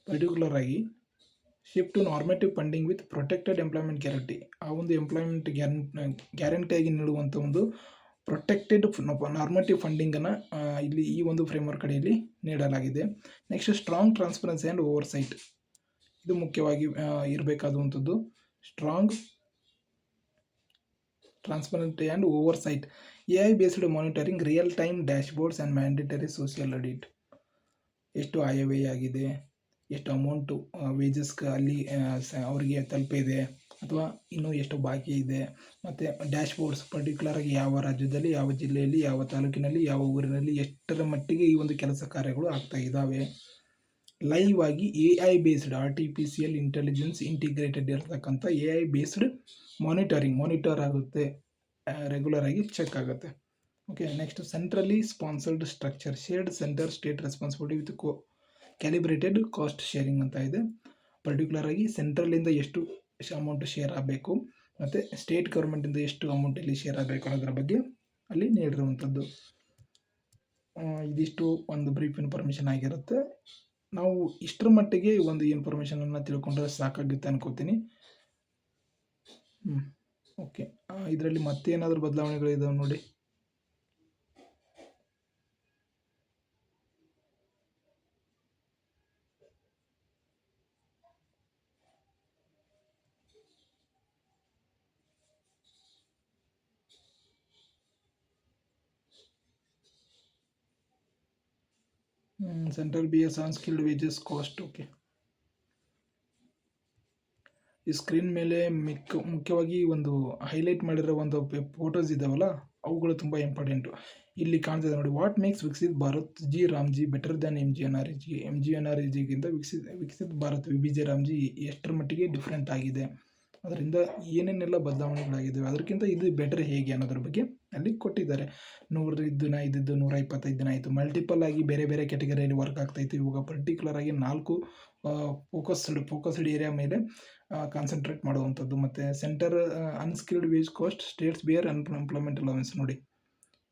Particular ಆಗಿ shift to normative funding with protected employment guarantee, ಆ ಒಂದು ಎಂಪ್ಲಾಯ್ಮೆಂಟ್ ಗ್ಯಾರಂಟಿಯಾಗಿ ನೀಡುವಂಥ ಒಂದು ಪ್ರೊಟೆಕ್ಟೆಡ್ ನಾರ್ಮೇಟಿವ್ ಫಂಡಿಂಗನ್ನು ಇಲ್ಲಿ ಈ ಒಂದು ಫ್ರೇಮ್ವರ್ಕ್ ಅಡಿಯಲ್ಲಿ ನೀಡಲಾಗಿದೆ. Next strong transparency and oversight, ಇದು ಮುಖ್ಯವಾಗಿ ಇರಬೇಕಾದಂಥದ್ದು. Strong transparency and oversight, AI based monitoring, real time dashboards and mandatory social audit. ಎಷ್ಟು ಆಯವ್ಯಯ ಆಗಿದೆ, ಎಷ್ಟು ಅಮೌಂಟು ವೇಜಸ್ಗೆ ಅಲ್ಲಿ ಅವರಿಗೆ ತಲುಪಿದೆ, ಅಥವಾ ಇನ್ನೂ ಎಷ್ಟು ಬಾಕಿ ಇದೆ, ಮತ್ತು ಡ್ಯಾಶ್ಬೋರ್ಡ್ಸ್ ಪರ್ಟಿಕ್ಯುಲರಾಗಿ ಯಾವ ರಾಜ್ಯದಲ್ಲಿ, ಯಾವ ಜಿಲ್ಲೆಯಲ್ಲಿ, ಯಾವ ತಾಲೂಕಿನಲ್ಲಿ, ಯಾವ ಊರಿನಲ್ಲಿ ಎಷ್ಟರ ಮಟ್ಟಿಗೆ ಈ ಒಂದು ಕೆಲಸ ಕಾರ್ಯಗಳು ಆಗ್ತಾ ಇದ್ದಾವೆ. ಲೈವ್ ಆಗಿ AI based artificial intelligence integrated ಇರತಕ್ಕಂಥ AI ಬೇಸ್ಡ್ ಮಾನಿಟರ್ ಆಗುತ್ತೆ, ರೆಗ್ಯುಲರ್ ಆಗಿ ಚೆಕ್ ಆಗುತ್ತೆ. Okay, next centrally sponsored structure, shared centre state responsibility with calibrated cost sharing ಅಂತ ಇದೆ. ಪರ್ಟಿಕ್ಯುಲರ್ ಆಗಿ ಸೆಂಟ್ರಲಿಂದ ಎಷ್ಟು ಅಮೌಂಟ್ ಶೇರ್ ಆಗಬೇಕು, ಮತ್ತು ಸ್ಟೇಟ್ ಗೌರ್ಮೆಂಟಿಂದ ಎಷ್ಟು ಅಮೌಂಟ್ ಇಲ್ಲಿ ಶೇರ್ ಆಗಬೇಕು ಅನ್ನೋದ್ರ ಬಗ್ಗೆ ಅಲ್ಲಿ ನೀಡಿರುವಂಥದ್ದು. ಇದಿಷ್ಟು ಒಂದು ಬ್ರೀಫ್ ಇನ್ಫಾರ್ಮೇಷನ್ ಆಗಿರುತ್ತೆ. ನಾವು ಇಷ್ಟರ ಮಟ್ಟಿಗೆ ಒಂದು ಇನ್ಫಾರ್ಮೇಷನನ್ನು ತಿಳ್ಕೊಂಡ್ರೆ ಸಾಕಾಗುತ್ತೆ ಅನ್ಕೋತೀನಿ. ಓಕೆ, ಇದರಲ್ಲಿ ಮತ್ತೇನಾದರೂ ಬದಲಾವಣೆಗಳಿದಾವೆ ನೋಡಿ. Central BS on skilled wages cost. Okay, ಈ ಸ್ಕ್ರೀನ್ ಮೇಲೆ ಮುಖ್ಯವಾಗಿ ಒಂದು ಹೈಲೈಟ್ ಮಾಡಿರೋ ಒಂದು ಫೋಟೋಸ್ ಇದ್ದಾವಲ್ಲ, ಅವುಗಳು ತುಂಬ ಇಂಪಾರ್ಟೆಂಟು. ಇಲ್ಲಿ ಕಾಣ್ತಿದೆ ನೋಡಿ, what makes Viksit Bharat G Ramji better than MGNREGಗಿಂತ ವಿಕಸಿತ್ ಭಾರತ್ VBG ರಾಮ್ಜಿ ಎಷ್ಟರ ಮಟ್ಟಿಗೆ ಡಿಫ್ರೆಂಟ್ ಆಗಿದೆ, ಅದರಿಂದ ಏನೇನೆಲ್ಲ ಬದಲಾವಣೆಗಳಾಗಿದ್ದಾವೆ, ಅದಕ್ಕಿಂತ ಇದು ಬೆಟರ್ ಹೇಗೆ ಅನ್ನೋದ್ರ ಬಗ್ಗೆ ಅಲ್ಲಿ ಕೊಟ್ಟಿದ್ದಾರೆ. 100 ದಿನ ಇದ್ದಿದ್ದು 125 ದಿನ ಆಯಿತು. ಮಲ್ಟಿಪಲ್ ಆಗಿ ಬೇರೆ ಬೇರೆ ಕ್ಯಾಟಗರಿಯಲ್ಲಿ ವರ್ಕ್ ಆಗ್ತಾಯಿತ್ತು. ಇವಾಗ ಪರ್ಟಿಕ್ಯುಲರ್ ಆಗಿ 4 ಫೋಕಸ್ಡ್ ಏರಿಯಾ ಮೇಲೆ ಕಾನ್ಸಂಟ್ರೇಟ್ ಮಾಡುವಂಥದ್ದು. ಮತ್ತು centre unskilled wage cost states bear unemployment allowance. ನೋಡಿ,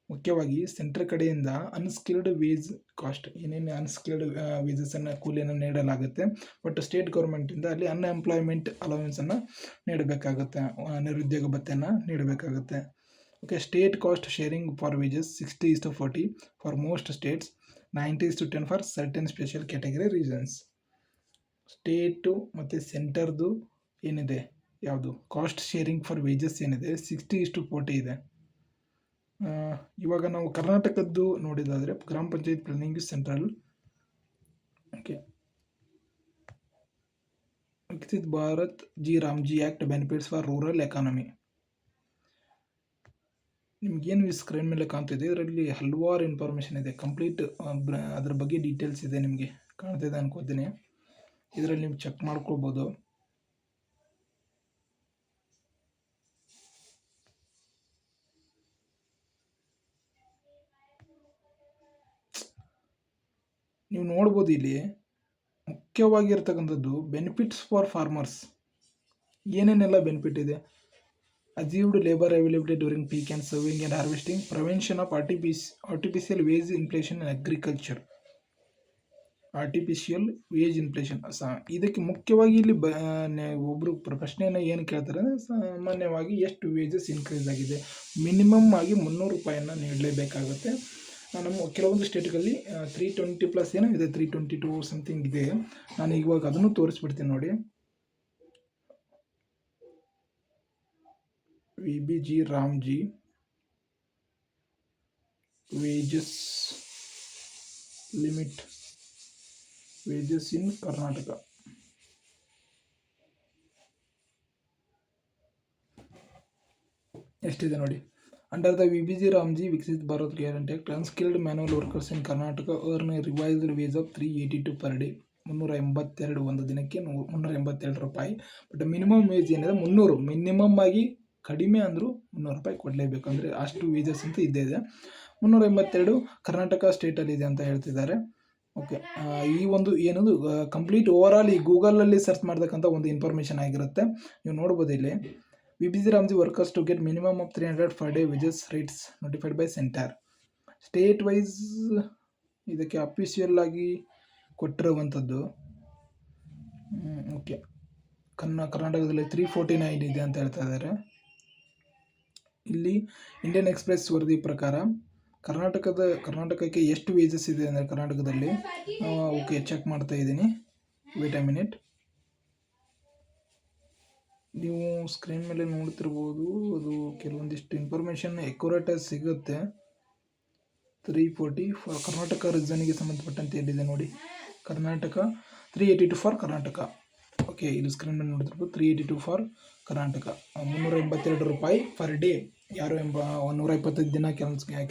ಮುಖ್ಯವಾಗಿ ಸೆಂಟರ್ ಕಡೆಯಿಂದ ಅನ್ಸ್ಕಿಲ್ಡ್ ವೇಜ್ ಕಾಸ್ಟ್, ಏನೇನು ಅನ್ಸ್ಕಿಲ್ಡ್ ವೇಜಸನ್ನು ಕೂಲಿಯನ್ನು ನೀಡಲಾಗುತ್ತೆ, ಬಟ್ ಸ್ಟೇಟ್ ಗೌರ್ಮೆಂಟಿಂದ ಅಲ್ಲಿ ಅನ್ಎಂಪ್ಲಾಯ್ಮೆಂಟ್ ಅಲವೆನ್ಸನ್ನು ನೀಡಬೇಕಾಗುತ್ತೆ, ನಿರುದ್ಯೋಗ ಭತ್ಯೆಯನ್ನು ನೀಡಬೇಕಾಗುತ್ತೆ. Okay, state cost sharing for wages 60:40 for most states, 90:10 for certain special category reasons. State ಮತ್ತು ಸೆಂಟರ್ದು ಏನಿದೆ, ಯಾವುದು ಕಾಸ್ಟ್ ಶೇರಿಂಗ್ ಫಾರ್ ವೇಜಸ್ ಏನಿದೆ 60:40 ಇದೆ. ಇವಾಗ ನಾವು ಕರ್ನಾಟಕದ್ದು ನೋಡಿದಾದರೆ ಗ್ರಾಮ panchayat planning central. Okay, Viksit Bharat G Ramji act benefits for rural economy. ನಿಮ್ಗೇನು ಸ್ಕ್ರೀನ್ ಮೇಲೆ ಕಾಣ್ತಿದೆ, ಇದರಲ್ಲಿ ಹಲವಾರು ಇನ್ಫಾರ್ಮೇಷನ್ ಇದೆ, ಕಂಪ್ಲೀಟ್ ಅದ್ರ ಬಗ್ಗೆ ಡೀಟೇಲ್ಸ್ ಇದೆ, ನಿಮಗೆ ಕಾಣ್ತಿದೆ ಅನ್ಕೋತೀನಿ. ಇದರಲ್ಲಿ ನೀವು ಚೆಕ್ ಮಾಡ್ಕೊಳ್ಬೋದು. ನೀವು ನೋಡ್ಬೋದು ಇಲ್ಲಿ ಮುಖ್ಯವಾಗಿರ್ತಕ್ಕಂಥದ್ದು ಬೆನಿಫಿಟ್ಸ್ ಫಾರ್ ಫಾರ್ಮರ್ಸ್. ಏನೇನೆಲ್ಲ ಬೆನಿಫಿಟ್ ಇದೆ, achieved labour availability during peak and serving and harvesting, prevention of artificial wage inflation in agriculture. Artificial wage inflation ಇದಕ್ಕೆ ಮುಖ್ಯವಾಗಿ ಇಲ್ಲಿ ಒಬ್ಬರು ಪ್ರಶ್ನೆಯನ್ನು ಏನು ಕೇಳ್ತಾರೆ ಅಂದರೆ, ಸಾಮಾನ್ಯವಾಗಿ ಎಷ್ಟು ವೇಜಸ್ ಇನ್ಕ್ರೀಸ್ ಆಗಿದೆ, ಮಿನಿಮಮ್ ಆಗಿ 300 ರೂಪಾಯಿಯನ್ನು ನೀಡಲೇಬೇಕಾಗುತ್ತೆ. ನಮ್ಮ ಕೆಲವೊಂದು ಸ್ಟೇಟ್ಗಳಲ್ಲಿ 320+ ಏನೋ ಇದೆ, 322 ಸಮಥಿಂಗ್ ಇದೆ. ನಾನು ಇವಾಗ ಅದನ್ನು ತೋರಿಸ್ಬಿಡ್ತೀನಿ ನೋಡಿ. VBG Ramji wages limit wages in Karnataka. ಎಷ್ಟಿದೆ ನೋಡಿ. Under the VBG Ramji Viksit Bharat guarantee act, unskilled manual workers in Karnataka earn revised wage of 382 per day. 382 ಒಂದು ದಿನಕ್ಕೆ 382 ರೂಪಾಯಿ. ಬಟ್ ಮಿನಿಮಮ್ ವೇಜ್ ಏನಿದೆ 300. ಮಿನಿಮಮ್ ಆಗಿ ಕಡಿಮೆ ಅಂದರೂ 300 ರೂಪಾಯಿ ಕೊಡಲೇಬೇಕು, ಅಂದರೆ ಅಷ್ಟು ವೇಜಸ್ ಅಂತ ಇದ್ದೇ ಇದೆ. 382 ಕರ್ನಾಟಕ ಸ್ಟೇಟಲ್ಲಿ ಇದೆ ಅಂತ ಹೇಳ್ತಿದ್ದಾರೆ. ಓಕೆ, ಈ ಒಂದು ಏನದು ಕಂಪ್ಲೀಟ್ ಓವರ್ ಆಲ್ ಈ ಗೂಗಲಲ್ಲಿ ಸರ್ಚ್ ಮಾಡ್ತಕ್ಕಂಥ ಒಂದು ಇನ್ಫಾರ್ಮೇಷನ್ ಆಗಿರುತ್ತೆ. ನೀವು ನೋಡ್ಬೋದು ಇಲ್ಲಿ, VBG Ramji workers to get minimum of 300 per day wages rates notified by centre. State wise ಇದಕ್ಕೆ ಅಫಿಷಿಯಲ್ ಆಗಿ ಕೊಟ್ಟಿರುವಂಥದ್ದು. ಓಕೆ, ಕರ್ನಾಟಕದಲ್ಲಿ 349 ಇದೆ ಅಂತ ಹೇಳ್ತಾ ಇದ್ದಾರೆ. ಇಲ್ಲಿ ಇಂಡಿಯನ್ ಎಕ್ಸ್ಪ್ರೆಸ್ ವರದಿ ಪ್ರಕಾರ ಕರ್ನಾಟಕಕ್ಕೆ ಎಷ್ಟು ವೇಜಸ್ ಇದೆ ಅಂದರೆ ಕರ್ನಾಟಕದಲ್ಲಿ, ಓಕೆ ಚೆಕ್ ಮಾಡ್ತಾ ಇದ್ದೀನಿ, ವೇಟ್ ಅ ಮಿನಿಟ್. ನೀವು ಸ್ಕ್ರೀನ್ ಮೇಲೆ ನೋಡ್ತಿರ್ಬೋದು, ಅದು ಕೆಲವೊಂದಿಷ್ಟು ಇನ್ಫಾರ್ಮೇಷನ್ ಎಕ್ಯುರೇಟಾಗಿ ಸಿಗುತ್ತೆ. 340 ಕರ್ನಾಟಕ ರೀಜನ್ಗೆ ಸಂಬಂಧಪಟ್ಟಂತೆ ಎಲ್ಲಿದೆ ನೋಡಿ, ಕರ್ನಾಟಕ 382 ಫಾರ್ ಕರ್ನಾಟಕ. ಓಕೆ, ಇಲ್ಲಿ ಸ್ಕ್ರೀನ್ ಮೇಲೆ ನೋಡ್ತಿರ್ಬೋದು 382 ಫಾರ್ ಕರ್ನಾಟಕ. 382 ರೂಪಾಯಿ ಪರ್ ಡೇ. ಯಾರು 125 ದಿನ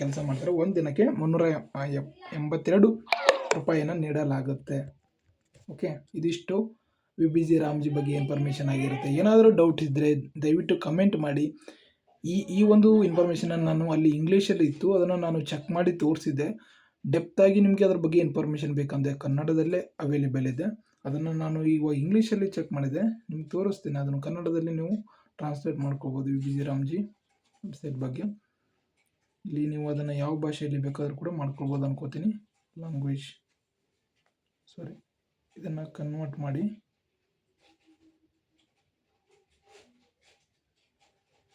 ಕೆಲಸ ಮಾಡ್ತಾರೆ, ಒಂದು ದಿನಕ್ಕೆ 382 ರೂಪಾಯಿಯನ್ನು ನೀಡಲಾಗುತ್ತೆ. ಓಕೆ, ಇದಿಷ್ಟು ವಿಬಿಜಿ ರಾಮ್ಜಿ ಬಗ್ಗೆ ಇನ್ಫಾರ್ಮೇಷನ್ ಆಗಿರುತ್ತೆ. ಏನಾದರೂ ಡೌಟ್ ಇದ್ದರೆ ದಯವಿಟ್ಟು ಕಮೆಂಟ್ ಮಾಡಿ. ಈ ಒಂದು ಇನ್ಫಾರ್ಮೇಷನನ್ನು ನಾನು ಅಲ್ಲಿ ಇಂಗ್ಲೀಷಲ್ಲಿ ಇತ್ತು, ಅದನ್ನು ನಾನು ಚೆಕ್ ಮಾಡಿ ತೋರಿಸಿದ್ದೆ. ಡೆಪ್ತಾಗಿ ನಿಮಗೆ ಅದ್ರ ಬಗ್ಗೆ ಇನ್ಫಾರ್ಮೇಷನ್ ಬೇಕಂದರೆ ಕನ್ನಡದಲ್ಲೇ ಅವೈಲೇಬಲ್ ಇದೆ. ಅದನ್ನು ನಾನು ಈಗ ಇಂಗ್ಲೀಷಲ್ಲಿ ಚೆಕ್ ಮಾಡಿದೆ, ನಿಮ್ಗೆ ತೋರಿಸ್ತೀನಿ. ಅದನ್ನು ಕನ್ನಡದಲ್ಲಿ ನೀವು ಟ್ರಾನ್ಸ್ಲೇಟ್ ಮಾಡ್ಕೋಬೋದು ವಿಬಿಜಿ ರಾಮ್ಜಿ ವೆಬ್ಸೈಟ್ ಬಗ್ಗೆ. ಇಲ್ಲಿ ನೀವು ಅದನ್ನು ಯಾವ ಭಾಷೆಯಲ್ಲಿ ಬೇಕಾದರೂ ಕೂಡ ಮಾಡ್ಕೊಳ್ಬೋದು ಅನ್ಕೋತೀನಿ. ಲ್ಯಾಂಗ್ವೇಜ್ ಇದನ್ನು ಕನ್ವರ್ಟ್ ಮಾಡಿ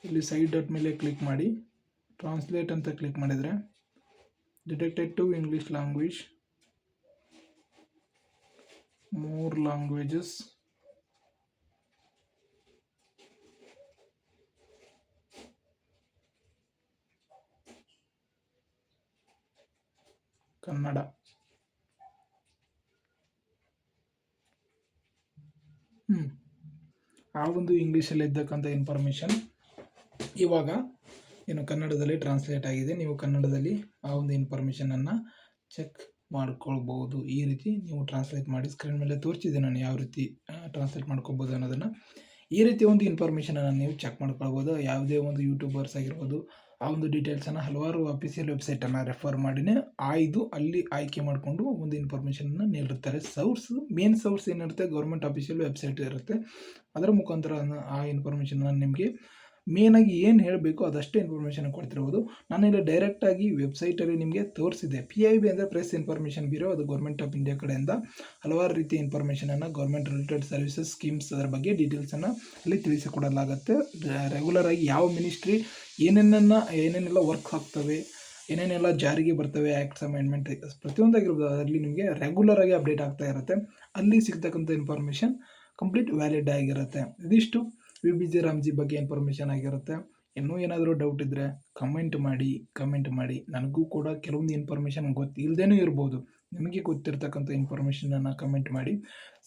ಇಲ್ಲಿ ಸೈಡ್ ಡಾಟ್ ಮೇಲೆ ಕ್ಲಿಕ್ ಮಾಡಿ ಟ್ರಾನ್ಸ್ಲೇಟ್ ಅಂತ ಕ್ಲಿಕ್ ಮಾಡಿದರೆ detected to English language, more languages, Kannada. ಆ ಒಂದು ಇಂಗ್ಲೀಷಲ್ಲಿ ಇದ್ದಕ್ಕಂಥ ಇನ್ಫಾರ್ಮೇಷನ್ ಇವಾಗ ಏನು ಕನ್ನಡದಲ್ಲಿ ಟ್ರಾನ್ಸ್ಲೇಟ್ ಆಗಿದೆ. ನೀವು ಕನ್ನಡದಲ್ಲಿ ಆ ಒಂದು ಇನ್ಫಾರ್ಮೇಷನನ್ನು ಚೆಕ್ ಮಾಡ್ಕೊಳ್ಬೋದು. ಈ ರೀತಿ ನೀವು ಟ್ರಾನ್ಸ್ಲೇಟ್ ಮಾಡಿ ಸ್ಕ್ರೀನ್ ಮೇಲೆ ತೋರಿಸಿದೆ ನಾನು ಯಾವ ರೀತಿ ಟ್ರಾನ್ಸ್ಲೇಟ್ ಮಾಡ್ಕೊಬೋದು ಅನ್ನೋದನ್ನು. ಈ ರೀತಿ ಒಂದು ಇನ್ಫಾರ್ಮೇಷನನ್ನು ನೀವು ಚೆಕ್ ಮಾಡ್ಕೊಳ್ಬೋದು. ಯಾವುದೇ ಒಂದು ಯೂಟ್ಯೂಬರ್ಸ್ ಆಗಿರ್ಬೋದು, ಆ ಒಂದು ಡೀಟೇಲ್ಸನ್ನು ಹಲವಾರು ಅಫಿಷಿಯಲ್ ವೆಬ್ಸೈಟನ್ನು ರೆಫರ್ ಮಾಡಿನೇ ಅಲ್ಲಿ ಆಯ್ಕೆ ಮಾಡಿಕೊಂಡು ಒಂದು ಇನ್ಫಾರ್ಮೇಷನನ್ನು ನೀಡಿರ್ತಾರೆ. ಮೇನ್ ಸೋರ್ಸ್ ಏನಿರುತ್ತೆ ಗೌರ್ಮೆಂಟ್ ಅಫಿಷಿಯಲ್ ವೆಬ್ಸೈಟ್ ಇರುತ್ತೆ. ಅದರ ಮುಖಾಂತರ ಆ ಇನ್ಫಾರ್ಮೇಷನನ್ನು ನಿಮಗೆ ಮೇನಾಗಿ ಏನು ಹೇಳಬೇಕು ಅದಷ್ಟೇ ಇನ್ಫಾರ್ಮೇಷನ್ ಕೊಡ್ತಿರ್ಬೋದು. ನಾನಿಲ್ಲಿ ಡೈರೆಕ್ಟಾಗಿ ವೆಬ್ಸೈಟಲ್ಲಿ ನಿಮಗೆ ತೋರಿಸಿದೆ. PIB ಅಂದರೆ ಪ್ರೆಸ್ ಇನ್ಫಾರ್ಮೇಷನ್ ಬ್ಯೂರೋ, ಅದು ಗೌರ್ಮೆಂಟ್ ಆಫ್ ಇಂಡಿಯಾ ಕಡೆಯಿಂದ ಹಲವಾರು ರೀತಿ ಇನ್ಫಾರ್ಮೇಷನನ್ನು ಗೌರ್ಮೆಂಟ್ ರಿಲೇಟೆಡ್ ಸರ್ವಿಸಸ್ ಸ್ಕೀಮ್ಸ್ ಅದರ ಬಗ್ಗೆ ಡೀಟೇಲ್ಸನ್ನು ಅಲ್ಲಿ ತಿಳಿಸಿಕೊಡಲಾಗುತ್ತೆ. ರೆಗ್ಯುಲರಾಗಿ ಯಾವ ಮಿನಿಸ್ಟ್ರಿ ಏನೇನೆಲ್ಲ ವರ್ಕ್ ಆಗ್ತವೆ, ಏನೇನೆಲ್ಲ ಜಾರಿಗೆ ಬರ್ತವೆ, ಆ್ಯಕ್ಟ್ಸ್ ಅಮೆಂಡ್ಮೆಂಟ್ ಪ್ರತಿಯೊಂದಾಗಿರ್ಬೋದು, ಅದರಲ್ಲಿ ನಿಮಗೆ ರೆಗ್ಯುಲರಾಗಿ ಅಪ್ಡೇಟ್ ಆಗ್ತಾ ಇರುತ್ತೆ. ಅಲ್ಲಿ ಸಿಗ್ತಕ್ಕಂಥ ಇನ್ಫಾರ್ಮೇಷನ್ ಕಂಪ್ಲೀಟ್ ವ್ಯಾಲಿಡ್ ಆಗಿರುತ್ತೆ. ಇದಿಷ್ಟು ವಿಬಿಜಿ ರಾಮ್ಜಿ ಬಗ್ಗೆ ಇನ್ಫಾರ್ಮೇಷನ್ ಆಗಿರುತ್ತೆ. ಇನ್ನೂ ಏನಾದರೂ ಡೌಟ್ ಇದ್ದರೆ ಕಮೆಂಟ್ ಮಾಡಿ. ನನಗೂ ಕೂಡ ಕೆಲವೊಂದು ಇನ್ಫಾರ್ಮೇಷನ್ ಗೊತ್ತಿಲ್ಲದೇನೂ ಇರ್ಬೋದು. ನಿಮಗೆ ಗೊತ್ತಿರ್ತಕ್ಕಂಥ ಇನ್ಫಾರ್ಮೇಷನನ್ನು ಕಮೆಂಟ್ ಮಾಡಿ.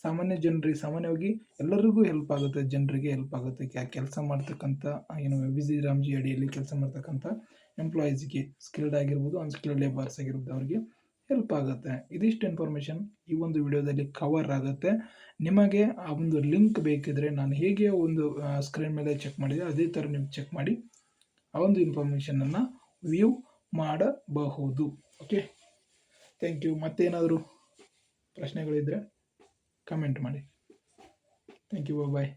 ಸಾಮಾನ್ಯವಾಗಿ ಎಲ್ಲರಿಗೂ ಹೆಲ್ಪ್ ಆಗುತ್ತೆ, ಜನರಿಗೆ ಹೆಲ್ಪ್ ಆಗುತ್ತೆ. ಕೆಲಸ ಮಾಡ್ತಕ್ಕಂಥ ಏನು ವಿಬಿಜಿ ರಾಮ್ಜಿ ಅಡಿಯಲ್ಲಿ ಕೆಲಸ ಮಾಡ್ತಕ್ಕಂಥ ಎಂಪ್ಲಾಯೀಸ್ಗೆ, ಸ್ಕಿಲ್ಡ್ ಆಗಿರ್ಬೋದು, ಅನ್ಸ್ಕಿಲ್ಡ್ ಲೇಬರ್ಸ್ ಆಗಿರ್ಬೋದು, ಅವರಿಗೆ ಹೆಲ್ಪ್ ಆಗುತ್ತೆ. ಇದಿಷ್ಟು ಇನ್ಫಾರ್ಮೇಷನ್ ಈ ಒಂದು ವಿಡಿಯೋದಲ್ಲಿ ಕವರ್ ಆಗುತ್ತೆ. ನಿಮಗೆ ಆ ಒಂದು ಲಿಂಕ್ ಬೇಕಿದ್ರೆ ನಾನು ಹೇಗೆ ಒಂದು ಸ್ಕ್ರೀನ್ ಮೇಲೆ ಚೆಕ್ ಮಾಡಿದೆ ಅದೇ ಥರ ನೀವು ಚೆಕ್ ಮಾಡಿ ಆ ಒಂದು ಇನ್ಫಾರ್ಮೇಷನನ್ನು ವ್ಯೂ ಮಾಡಬಹುದು. Okay, thank you. ಮತ್ತೇನಾದರೂ ಪ್ರಶ್ನೆಗಳಿದ್ದರೆ ಕಮೆಂಟ್ ಮಾಡಿ. Thank you, bye.